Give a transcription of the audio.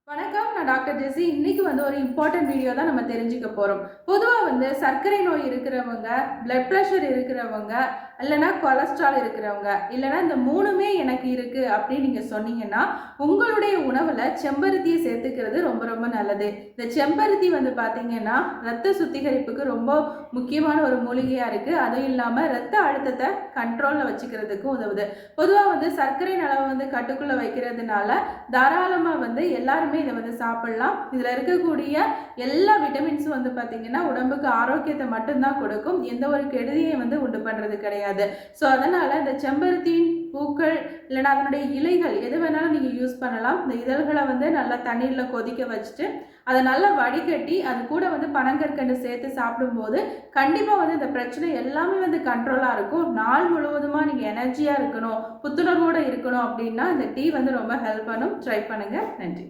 வணக்கம். நான் டாக்டர் ஜெஸி. இன்னைக்கு ஒரு இம்பார்ட்டன்ட் வீடியோ தான் நம்ம தெரிஞ்சுக்க போறோம். பொதுவா சர்க்கரை நோய் இருக்கிறவங்க, பிளட் பிரஷர் இருக்கிறவங்க, இல்லைன்னா கொலஸ்ட்ரால் இருக்கிறவங்க, இல்லைன்னா இந்த 3மே எனக்கு இருக்கு அப்படின்னு நீங்க சொன்னீங்கன்னா, உங்களுடைய உணவுல செம்பருத்தியை சேர்த்துக்கிறது ரொம்ப ரொம்ப நல்லது. இந்த செம்பருத்தி பார்த்தீங்கன்னா, ரத்த சுத்திகரிப்புக்கு ரொம்ப முக்கியமான ஒரு மூலிகையா இருக்கு. அதுவும் இல்லாம ரத்த அழுத்தத்தை கண்ட்ரோல்ல வச்சுக்கிறதுக்கு உதவுது. பொதுவா சர்க்கரை அளவை கட்டுக்குள்ள வைக்கிறதுனால தாராளமா எல்லாருமே இதை சாப்பிடலாம். இதுல இருக்கக்கூடிய எல்லா விட்டமின்ஸும் பார்த்தீங்கன்னா உடம்புக்கு ஆரோக்கியத்தை மட்டும்தான் கொடுக்கும். எந்த ஒரு கெடுதியை உண்டு பண்றது கிடையாது. ஸோ அதனால இந்த செம்பருத்தியின் பூக்கள் இல்லைன்னா அதனுடைய இலைகள் எது வேணாலும் நீங்க யூஸ் பண்ணலாம். இந்த இதழ்களை நல்லா தண்ணீர்ல கொதிக்க வச்சுட்டு அதை நல்லா வடிகட்டி அது கூட பனங்கற்கண்டு சேர்த்து சாப்பிடும்போது கண்டிப்பா இந்த பிரச்சனை எல்லாமே கண்ட்ரோலா இருக்கும். நாள் முழுவதுமா நீங்க எனர்ஜியா இருக்கணும், புத்துணர்வோட இருக்கணும் அப்படின்னா இந்த டீ ரொம்ப ஹெல்ப் பண்ணும். ட்ரை பண்ணுங்க. நன்றி.